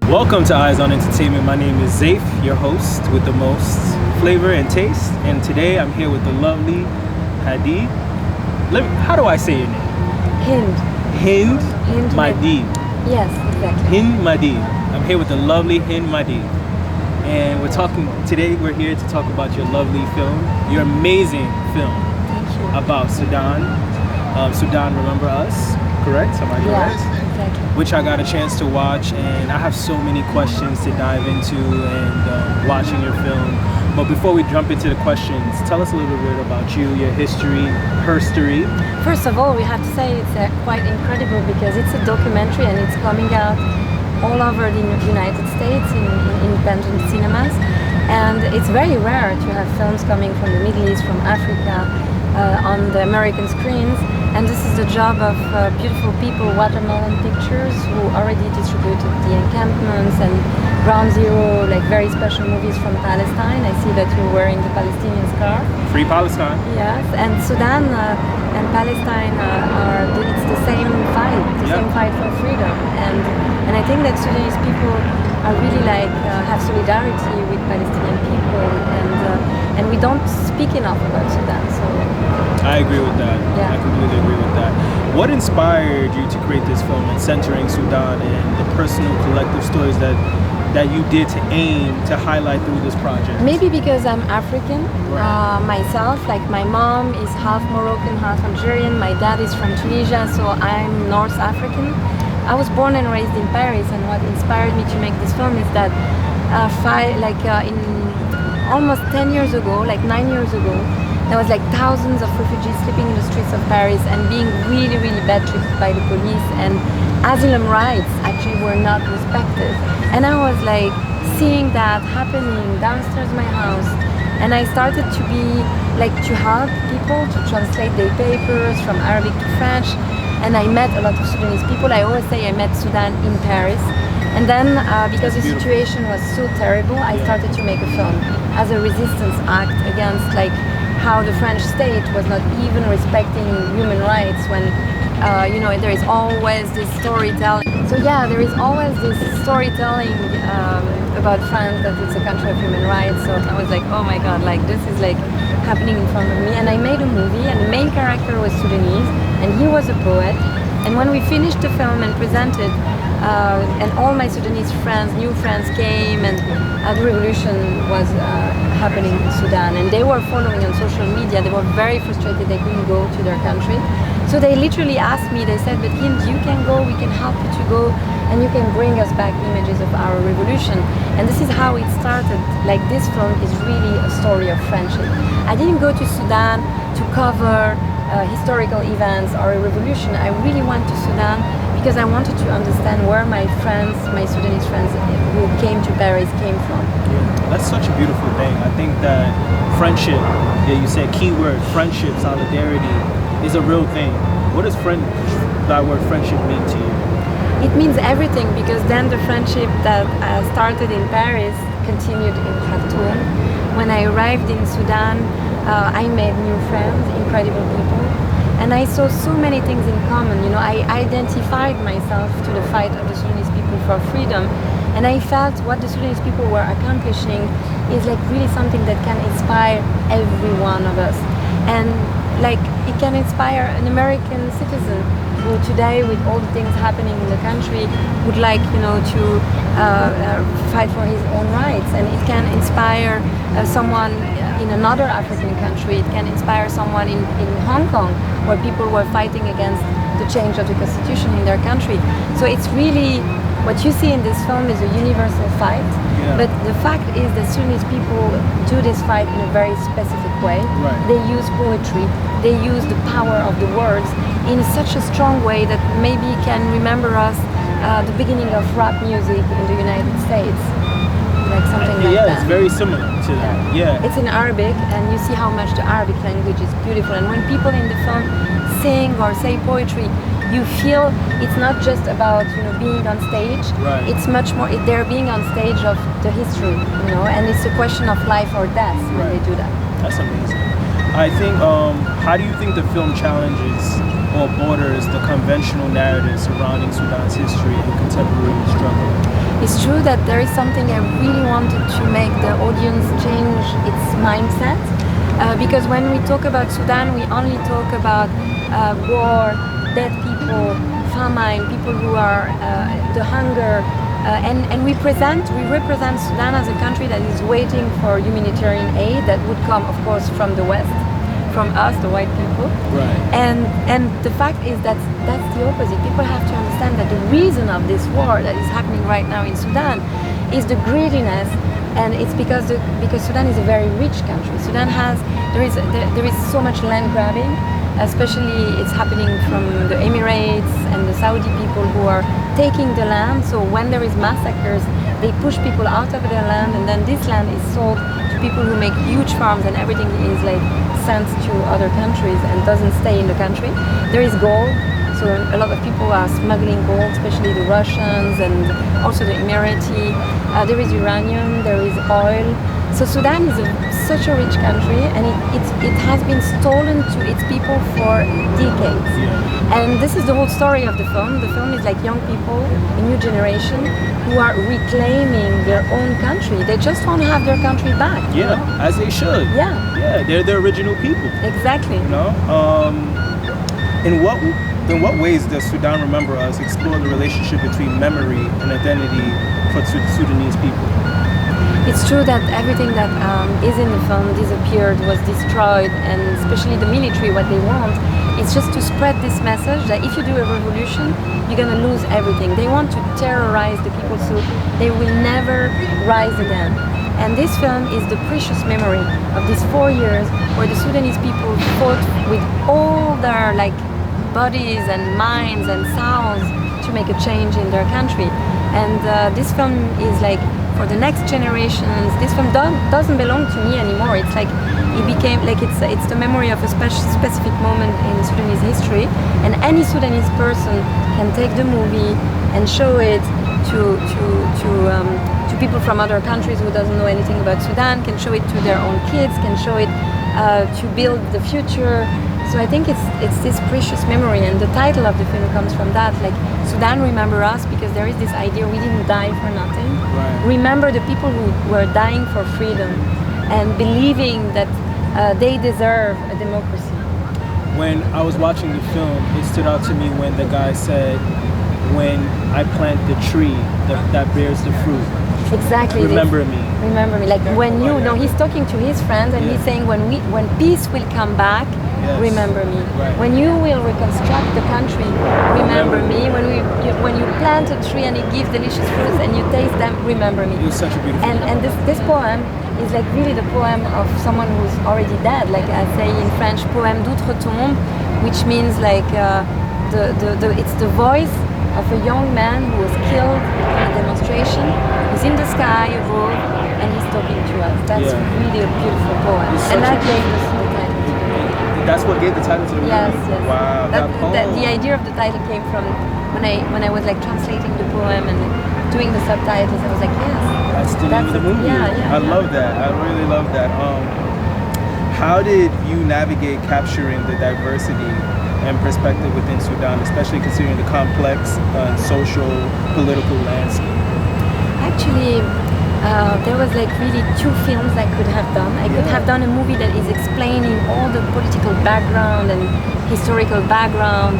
Welcome to Eyes on Entertainment. My name is ZAFE, your host with the most flavor and taste. And today I'm here with the lovely Hadi. How do I say your name? Hind Meddeb. Yes, exactly. Hind Meddeb. I'm here with the lovely Hind Meddeb. And we're here to talk about your lovely film, your amazing film. Thank you. About Sudan. Sudan Remember Us, correct? Am I correct? Yeah, exactly. Which I got a chance to watch, and I have so many questions to dive into and watching your film. But before we jump into the questions, tell us a little bit about you, your history, her story. First of all, we have to say it's quite incredible because it's a documentary and it's coming out all over the United States in independent cinemas. And it's very rare to have films coming from the Middle East, from Africa, on the American screens. And this is the job of beautiful people, Watermelon Pictures, who already distributed The Encampments and Ground Zero, like very special movies from Palestine. I see that you're wearing the Palestinian scarf. Free Palestine. Yes, and Sudan and Palestine it's the same fight, same fight for freedom. And I think that Sudanese people are really have solidarity with Palestinian people, and we don't speak enough about Sudan. So I agree with that. Yeah. I completely agree with that. What inspired you to create this film and centering Sudan and the personal collective stories that you did to aim to highlight through this project? Maybe because I'm African myself. Like my mom is half Moroccan, half Algerian. My dad is from Tunisia, so I'm North African. I was born and raised in Paris, and what inspired me to make this film is that in almost 10 years ago, 9 years ago, there was thousands of refugees sleeping in the streets of Paris and being really, really bad treated by the police, and asylum rights actually were not respected. And I was seeing that happening downstairs my house, and I started to to help people to translate their papers from Arabic to French. And I met a lot of Sudanese people. I always say I met Sudan in Paris. And then because the situation was so terrible, I started to make a film as a resistance act against how the French state was not even respecting human rights when there is always this storytelling. So yeah, there is always this storytelling about France, that it's a country of human rights. So I was oh my God, this is happening in front of me. And I made a movie, and the main character was Sudanese, and he was a poet. And when we finished the film and presented, and all my Sudanese friends, new friends came, and the revolution was happening in Sudan, and they were following on social media. They were very frustrated they couldn't go to their country. So they literally asked me, they said, but Hind, you can go, we can help you to go, and you can bring us back images of our revolution. And this is how it started. This film is really a story of friendship. I didn't go to Sudan to cover historical events or a revolution. I really went to Sudan because I wanted to understand where my friends, my Sudanese friends who came to Paris came from. Yeah, that's such a beautiful thing. I think that friendship, you said keyword, friendship, solidarity, is a real thing. What does that word friendship mean to you? It means everything, because then the friendship that started in Paris continued in Khartoum. When I arrived in Sudan, I made new friends, incredible people, and I saw so many things in common. I identified myself to the fight of the Sudanese people for freedom, and I felt what the Sudanese people were accomplishing is really something that can inspire every one of us. And it can inspire an American citizen who today, with all the things happening in the country, would to fight for his own rights. And it can inspire someone in another African country. It can inspire someone in Hong Kong, where people were fighting against the change of the constitution in their country. So it's really, what you see in this film is a universal fight. Yeah. But the fact is that Sudanese people do this fight in a very specific way. Right. They use poetry, they use the power of the words in such a strong way that maybe can remember us the beginning of rap music in the United States. Something like that. Yeah, it's very similar to that. Yeah. It's in Arabic, and you see how much the Arabic language is beautiful. And when people in the film sing or say poetry, you feel it's not just about being on stage. Right. It's much more. They're being on stage of the history, and it's a question of life or death when they do that. That's amazing. I think. How do you think the film challenges or borders the conventional narrative surrounding Sudan's history and contemporary struggle? It's true that there is something I really wanted to make the audience change its mindset. Because when we talk about Sudan, we only talk about war, dead people, famine, people who are the hunger, and we represent Sudan as a country that is waiting for humanitarian aid that would come, of course, from the West, from us, the white people. Right. And the fact is that that's the opposite. People have to understand that the reason of this war that is happening right now in Sudan is the greediness. And it's because Sudan is a very rich country. There is so much land grabbing, especially it's happening from the Emirates and the Saudi people who are taking the land. So when there is massacres, they push people out of their land, and then this land is sold to people who make huge farms, and everything is like sent to other countries and doesn't stay in the country. There is gold. So a lot of people are smuggling gold, especially the Russians and also the Emirati. There is uranium, there is oil. So Sudan is such a rich country, and it has been stolen to its people for decades. And this is the whole story of the film. The film is like young people, a new generation, who are reclaiming their own country. They just want to have their country back. Yeah, as they should. Yeah. Yeah, they're the original people. Exactly. You know? In what ways does Sudan Remember Us explore the relationship between memory and identity for Sudanese people? It's true that everything that is in the film disappeared, was destroyed, and especially the military, what they want is just to spread this message that if you do a revolution, you're going to lose everything. They want to terrorize the people so they will never rise again. And this film is the precious memory of these 4 years where the Sudanese people fought with all their bodies and minds and sounds to make a change in their country. And this film is for the next generations. This film doesn't belong to me anymore. It's it became it's the memory of a specific moment in Sudanese history, and any Sudanese person can take the movie and show it to people from other countries who doesn't know anything about Sudan, can show it to their own kids, can show it to build the future. So I think it's this precious memory, and the title of the film comes from that, Sudan Remember Us, because there is this idea we didn't die for nothing. Right. Remember the people who were dying for freedom and believing that they deserve a democracy. When I was watching the film, it stood out to me when the guy said, when I plant the tree that bears the fruit. Exactly. Remember me. Remember me. When he's talking to his friends, and he's saying when peace will come back, yes. Remember me. Right. When you will reconstruct the country, remember me. When you plant a tree and it gives delicious fruits and you taste them, remember me. It was such a beautiful And this poem is really the poem of someone who's already dead. I say in French, poème d'outre-tombe, which means it's the voice of a young man who was killed in a demonstration. He's in the sky above, and he's talking to us. That's really a beautiful poem, and that gave us the title. That's what gave the title to the movie? Yes. Wow, that poem. The idea of the title came from when I was translating the poem and doing the subtitles. I was like, yes. That's the name of the movie. Yeah. I love that. I really love that. How did you navigate capturing the diversity and perspective within Sudan, especially considering the complex social, political landscape? Actually, there was really 2 films I could have done. I could have done a movie that is explaining all the political background and historical background,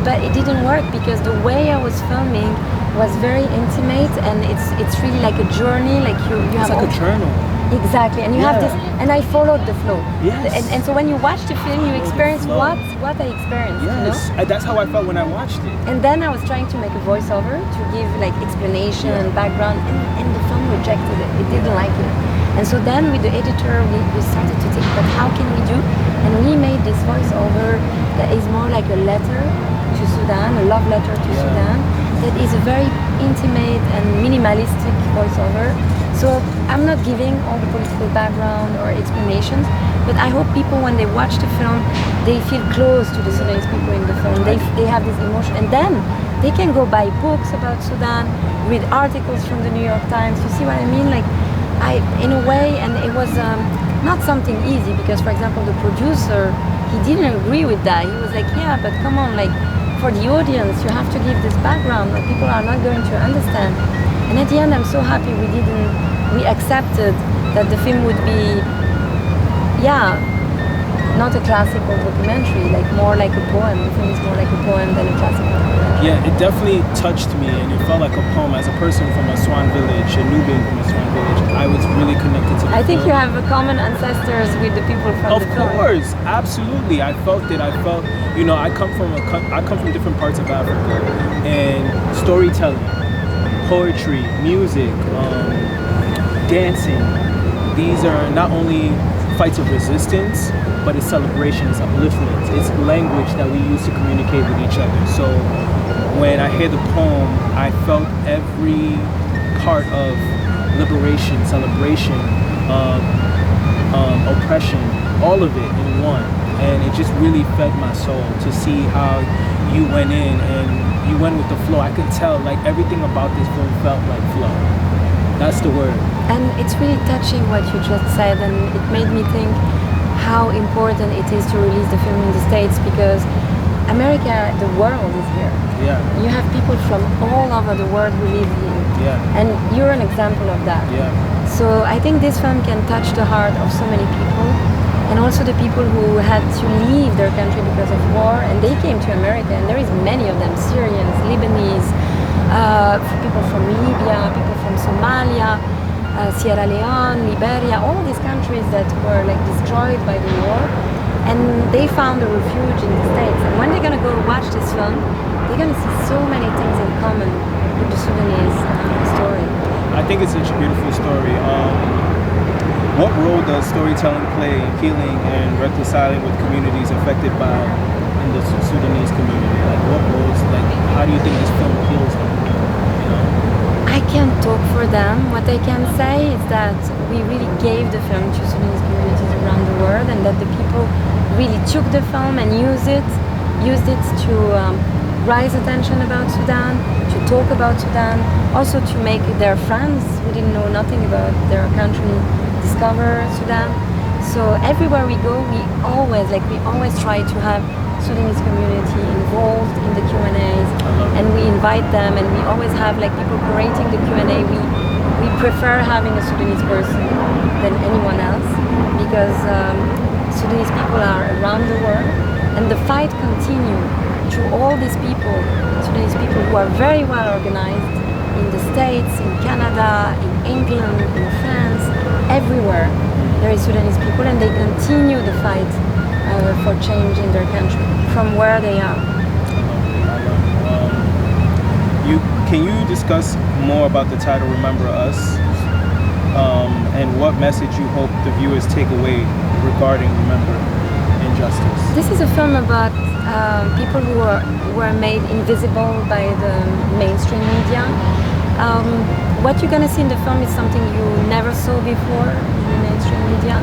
but it didn't work because the way I was filming was very intimate, and it's really like a journey. You have a journal. Exactly, and you have this, and I followed the flow. Yes. And so when you watch the film, you experience what I experienced. Yes, that's how I felt when I watched it. And then I was trying to make a voiceover to give explanation and background, and the film rejected it. It didn't like it. And so then with the editor, we started to think, but how can we do? And we made this voiceover that is more like a letter to Sudan, a love letter to Sudan. That is a very intimate and minimalistic voiceover. So I'm not giving all the political background or explanations, but I hope people, when they watch the film, they feel close to the Sudanese people in the film. They have this emotion, and then they can go buy books about Sudan, read articles from the New York Times. You see what I mean? In a way, and it was not something easy, because for example the producer, he didn't agree with that. He was like, yeah, but come on, like for the audience you have to give this background, like people are not going to understand. And at the end I'm so happy we accepted that the film would be, yeah, not a classical documentary, like more like a poem. The film is more like a poem than a classical documentary. Yeah, it definitely touched me, and it felt like a poem. As a person from a Swan village, a Nubian from a Swan village, I was really connected to the I think film. you have a common ancestors with the people from Of the film. course, absolutely. I felt it. I felt, you know, I come from different parts of Africa, and storytelling, poetry, music, dancing. These are not only fights of resistance, but it's celebration, it's upliftment, it's language that we use to communicate with each other. So when I hear the poem, I felt every part of liberation, celebration, oppression, all of it in one. And it just really fed my soul to see how you went in and you went with the flow. I could tell, like, everything about this film felt like flow. That's the word. And it's really touching what you just said, and it made me think how important it is to release the film in the States, because America, the world is here. Yeah. You have people from all over the world who live here. Yeah. And you're an example of that. Yeah. So I think this film can touch the heart of so many people, and also the people who had to leave their country because of war, and they came to America, and there is many of them, Syrians, Lebanese, people from Libya, people from Somalia, Sierra Leone, Liberia, all these countries that were like destroyed by the war, and they found a refuge in the States. And when they're gonna go watch this film, they're gonna see so many things in common with the Sudanese story. I think it's such a beautiful story. What role does storytelling play in healing and reconciling with communities affected by in the Sudanese community? Like, what roles? Like, how do you think this film heals them? You know? I can't talk for them. What I can say is that we really gave the film to Sudanese communities around the world, and that the people really took the film and used it to raise attention about Sudan, to talk about Sudan, also to make their friends who didn't know nothing about their country discover Sudan. So everywhere we go, we always try to have Sudanese community involved in the Q&As, and we invite them, and we always have like people curating the Q&A. We prefer having a Sudanese person than anyone else, because Sudanese people are around the world, and the fight continues to all these people, Sudanese people who are very well organized in the States, in Canada, in England, in France, everywhere there is Sudanese people, and they continue the fight for change in their country from where they are. Can you discuss more about the title "Remember Us" and what message you hope the viewers take away regarding remember injustice? This is a film about people who were made invisible by the mainstream media. What you're gonna see in the film is something you never saw before in the mainstream media.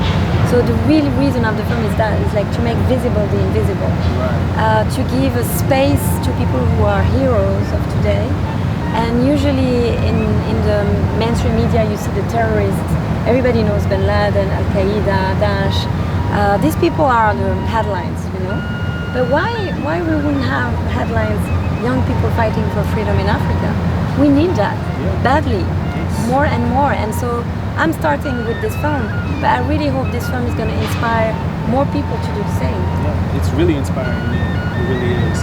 So the real reason of the film is that it's like to make visible the invisible, Right. to give a space to people who are heroes of today. And usually in the mainstream media, you see the terrorists. Everybody knows Bin Laden, Al-Qaeda, Daesh. These people are the headlines, you know. But why we wouldn't have headlines? Young people fighting for freedom in Africa. We need that badly, more and more. And so I'm starting with this film, but I really hope this film is going to inspire more people to do the same. Yeah, it's really inspiring. It really is.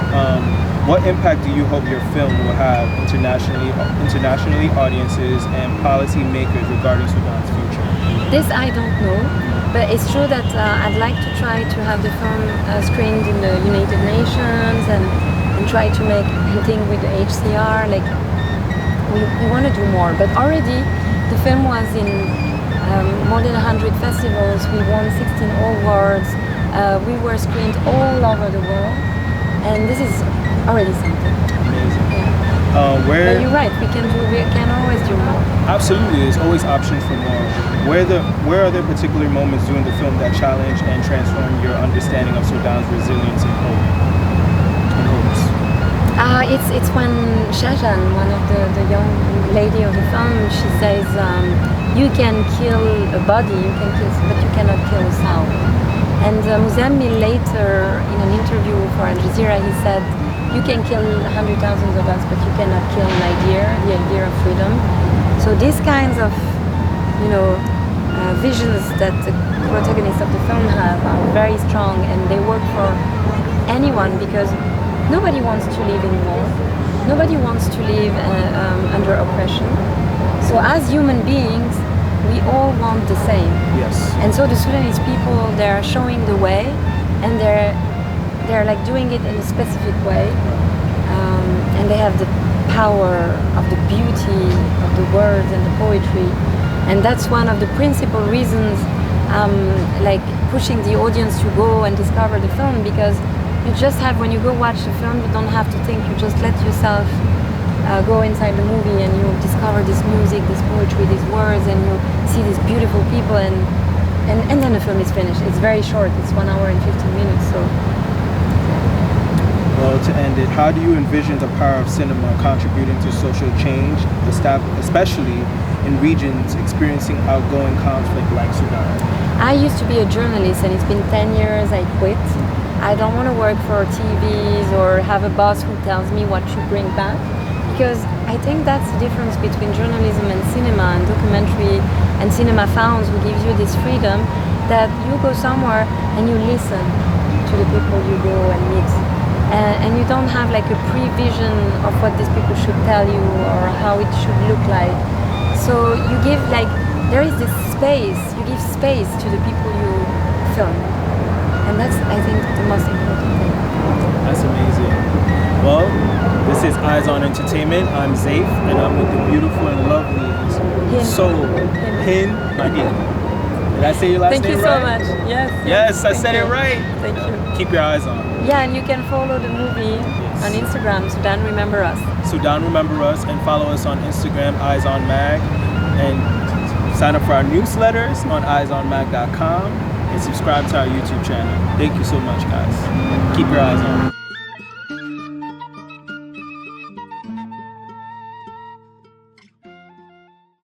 What impact do you hope your film will have internationally, audiences and policy makers regarding Sudan's future? This I don't know, but it's true that I'd like to try to have the film screened in the United Nations, and try to make a thing with the HCR. Like we want to do more, but already the film was in more than 100 festivals. We won 16 awards. We were screened all over the world, and this is already something. Amazing. Yeah. But you're right. We can always do more. Absolutely, there's always options for more. Where are there particular moments during the film that challenge and transform your understanding of Sudan's resilience and hope? And hopes? It's when Shajan, one of the young lady of the film, she says, you can kill a body, you can kill, but you cannot kill a soul. And Muzammil later, in an interview for Al Jazeera, he said, you can kill hundreds of thousands of us, but you cannot kill an idea, the idea of freedom. So these kinds of, visions that the protagonists of the film have are very strong, and they work for anyone, because nobody wants to live in war. Nobody wants to live under oppression. So as human beings, we all want the same. Yes. And so the Sudanese people, they're showing the way, and they're like doing it in a specific way. And they have the power of the beauty of the words and the poetry. And that's one of the principal reasons like pushing the audience to go and discover the film, because you just have, when you go watch the film, you don't have to think, you just let yourself go inside the movie, and you discover this music, this poetry, these words, and you see these beautiful people, and then the film is finished. It's very short, it's 1 hour and 15 minutes, so. Well, to end it, how do you envision the power of cinema contributing to social change, especially in regions experiencing outgoing conflict like Sudan? I used to be a journalist, and it's been 10 years I quit. I don't want to work for TVs or have a boss who tells me what to bring back, because I think that's the difference between journalism and cinema and documentary and cinema founds, who gives you this freedom that you go somewhere and you listen to the people you go and meet. And you don't have like a prevision of what these people should tell you or how it should look like. So you give there is this space, you give space to the people you film. And that's, I think, the most important thing. That's amazing. Well, this is Eyes on Entertainment. I'm ZAFE, and I'm with the beautiful and lovely Hind Meddeb. Did I say your last name right? Thank you so much. Yes. Yes, I said it right. Thank you. Keep your eyes on. Yeah, and you can follow the movie on Instagram, Sudan Remember Us. Sudan Remember Us, and follow us on Instagram, Eyes on Mag, and sign up for our newsletters on eyesonmag.com, and subscribe to our YouTube channel. Thank you so much, guys. Keep your eyes on.